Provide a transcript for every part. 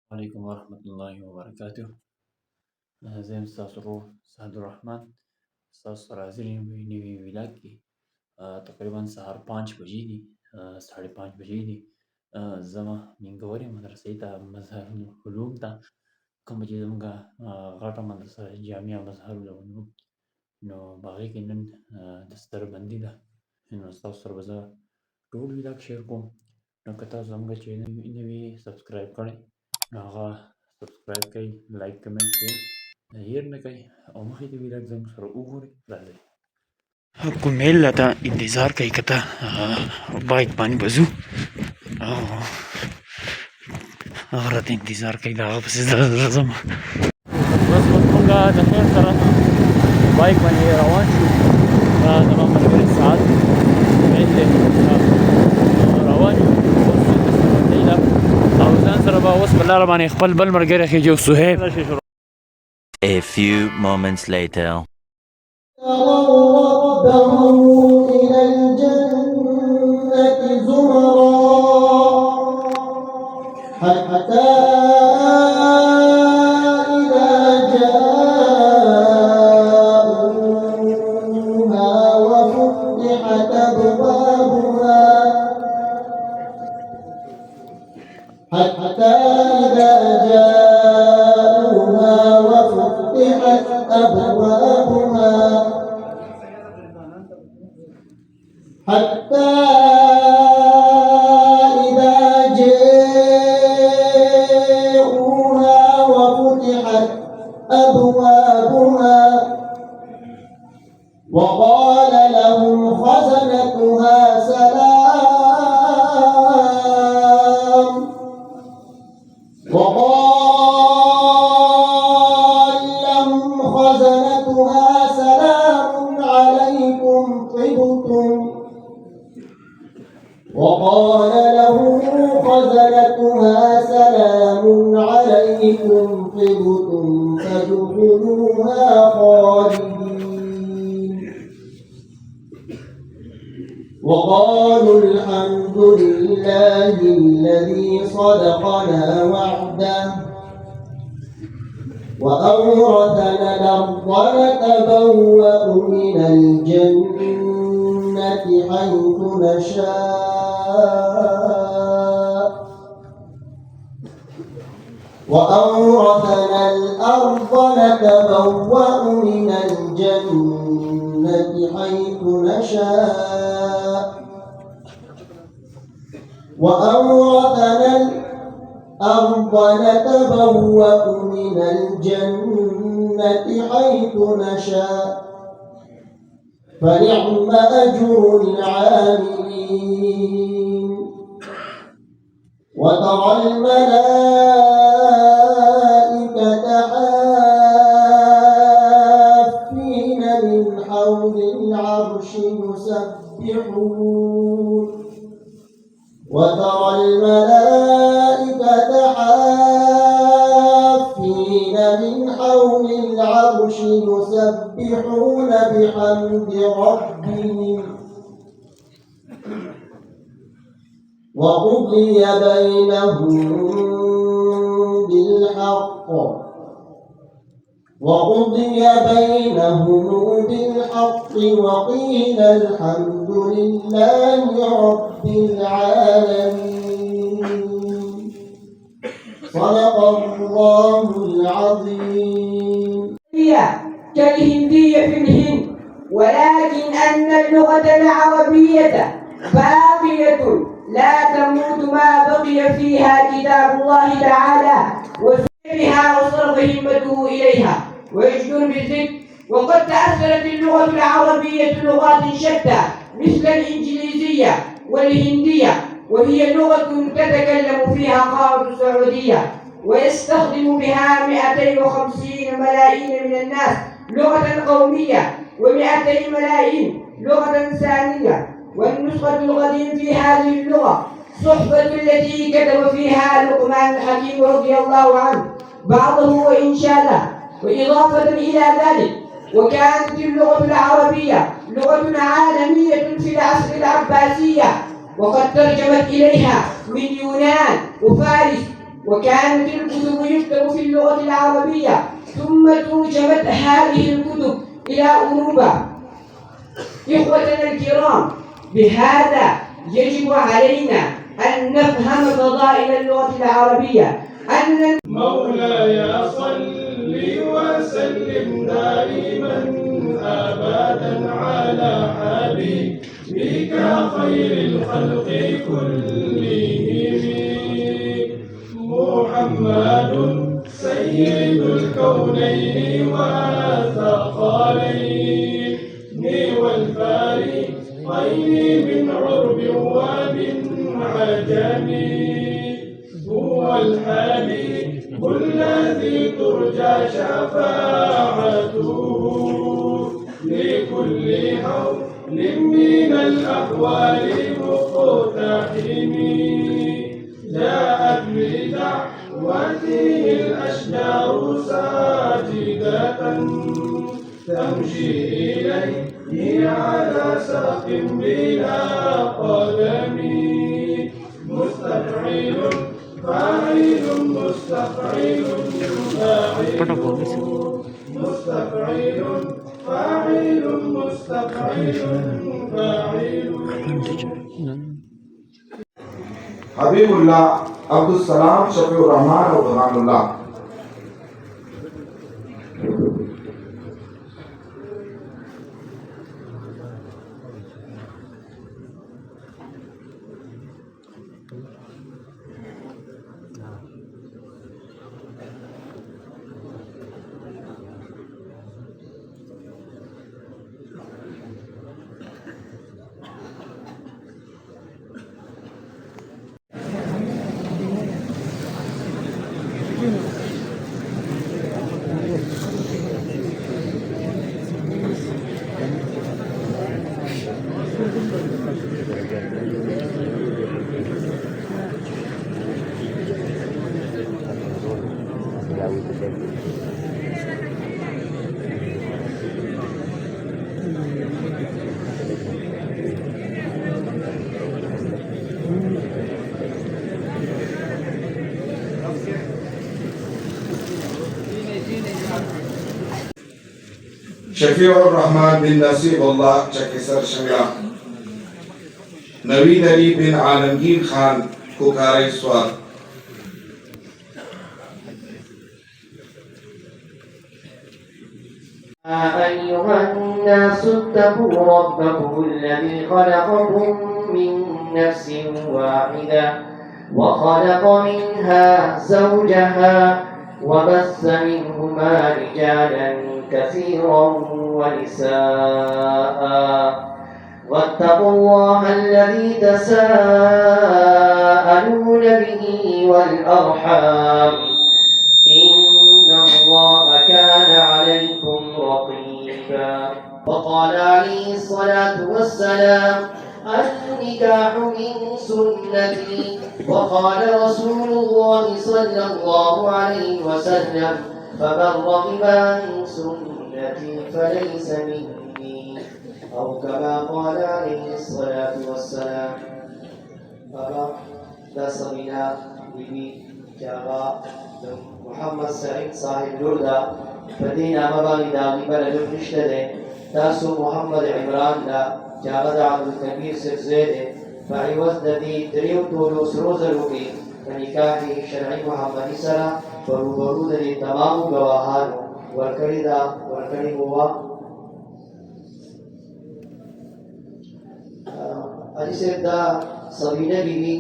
عليكم ورحمة الله وبركاته. زي ما أستاذ روح سعد الرحمن أستاذ سرازری نوی ویلاگ کی تقریبا سهار 5 بجې دي. 5:30 بجې دي. زما ننګورې مدرسې ته مظهر العلوم ته کومه چې زموږ غټه مدرسه جامعه مظهر العلوم نو په هغې کې نن د ستربندي ده. نو ستاسو سره به زه ټول ویلاګ شیر کوم. نو که تاسو زموږ چینل نوي سبسکرایب کړئ نو هغه سبسکرایب کړئ، لایک کمنټ کړئ، هیر نه کوي او مخکې د ویلاګ زموږ سره وګورئ. راځئ کومېل ته انتظار کوي که ته بایک باندې به ځو او هغه راته انتظار کوي د هغه پسې زه ځم. بس موږ د خیر سره بایک باندې روان شو. زما ملګري سعد میل دی روان یو او ځان سره به اوس په لاره باندې خپل بل ملګری خېجو صهیب. A few moments later. ربهم إلى الجنة زمرا حتى إذا جاءوها وفتحت أبوابها حتى إذا جاءوها وفتحت أبوابها حتى إذا جاءوها وفتحت أبوابها وقال لهم خزنتها سلام وقال لهم خزنتها سلام عليكم طبتم فادخلوها خالدين وقالوا الحمد لله الذي صدقنا وعده وأورثنا الأرض نتبوأ من الجنة حيث نشاء وأورثنا الأرض نتبوأ من الجنة حيث نشاء وأورثنا الأرض نتبوأ من الجنة حيث نشاء فنعم أجر العاملين وترى الملائكة حافين من حول العرش يسبحون وترى الملائكة حافين من حول العرش يسبحون بحمد ربهم وقضي بينهم بالحق وقيل الحمد لله رب العالمين صدق الله العظيم. كالهندية في الهند، ولكن أن اللغة العربية باقية لا تموت ما بقي فيها كتاب الله تعالى وسرها وصرف همته إليها ويجدر بالذكر. وقد تأثرت اللغة العربية لغات شتى مثل الإنجليزية والهندية، وهي لغة تتكلم فيها قارة السعودية ويستخدم بها 250 ملايين من الناس لغة قومية و200 ملايين لغة ثانية. والنسخة القديم في هذه اللغة صحبة التي كتب فيها لقمان الحكيم رضي الله عنه بعضه وإنشاده. وإضافة إلى ذلك وكانت اللغة العربية لغة عالمية في العصر العباسية، وقد ترجمت إليها من يونان وفارس وكانت الكتب يكتب في اللغة العربية ثم ترجمت هذه الكتب إلى أوروبا. إخوتنا الكرام، بهذا يجب علينا أن نفهم فضائل اللغة العربية. أن مولاي صل وسلم دائما أبدا على حبيبك خير الخلق كلهم محمد سيد الكونين والثقلين والفارقين من عرب ومن عجم هو الحبيب الذي ترجى شفاعته لكل حول من الأحوال مقتحم جاءت بدعوته الأشجار ساجدة تمشي إليه على ساق بلا قدم مستفعيل فاعل مستفعيل فاعل مستفعيل فاعل مستفعيل فاعل. हबीबुल्लाह, अब्दुल सलाम, शफीउर रहमान और बुरहानुल्लाह। शफीउर रहमान बिन नसीबुल्लाह चकेसर शंगा, नवीद अली बिन आलमगीर खान कुकारे स्वार। أيها الناس اتقوا ربكم الذي خلقكم من نفس واحدة وخلق منها زوجها وبث منهما رجالا كثيرا ونساء واتقوا الله الذي تساءلون به والأرحام إن الله كان عليكم رقيبا. وقال عليه الصلاة والسلام النكاح من سنتي. وقال رسول الله صلى الله عليه وسلم فمن رغب عن سنتي فليس مني أو كما قال عليه الصلاة والسلام. دسمنا ببي جابا محمد سعيد صاحب لوردا فدينا مباني داغي بلد نشتده تاسو محمد عمران دا جاغد عبد الكبير سرزيده فعوض ددي دريو طولو سروزلوكي فنكاحي شرعي محمد سرا فروبرو ددي تمام گواهانو ورکڑی دا ورکڑی ہوا علی سید دا صبینہ بیوی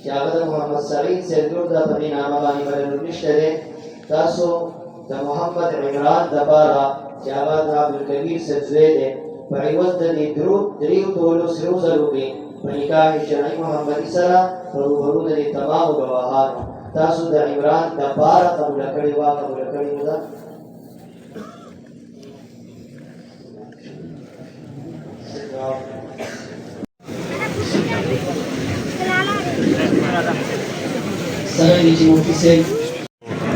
جاغد محمد سعید سیدور دا فدینا مباني بلد نشتده تاسو دا محمد عمران دا بارا جاغد عبد الكبير سرزيده فعوض ددي دريو طولو سروزلوكي فنکاح شرعی محمد سرا فروبرو ددی تمام گواهانو تاسو د عمران د بارا قبول کړي وا قبول کړي دا سلام دې مو کیسه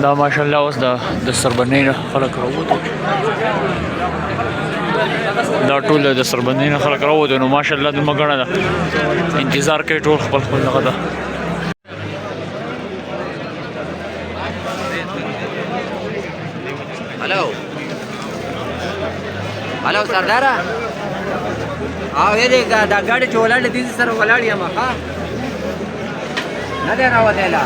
دا ماشاءالله اوس د سربنین خلک راووتو، دا ټول د سربنین خلک راووتو، نو ماشاءالله د مګړه ده انتظار کوي ټول خپل دغه ده. هلو سرداره او دې دا ګاډي چې ولاړ دي سره ولاړ یم ها نه دی راوتله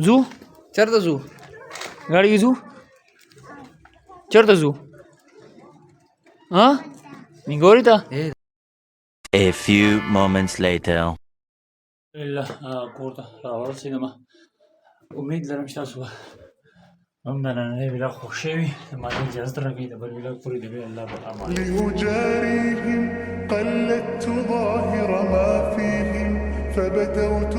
زو چرته زو गाड़ी की زو چرته زو ها می ګوري تا A few moments later. الله کور ته راورسېدم امید لرم چې تاسو هم د نننۍ ویلاګ خوښ شوي ما ته اجازه راکړئ د بل ویلاګ پورې د بیا الله به امان لأجاريهم قلدت ظاهر ما فيهم فبدوت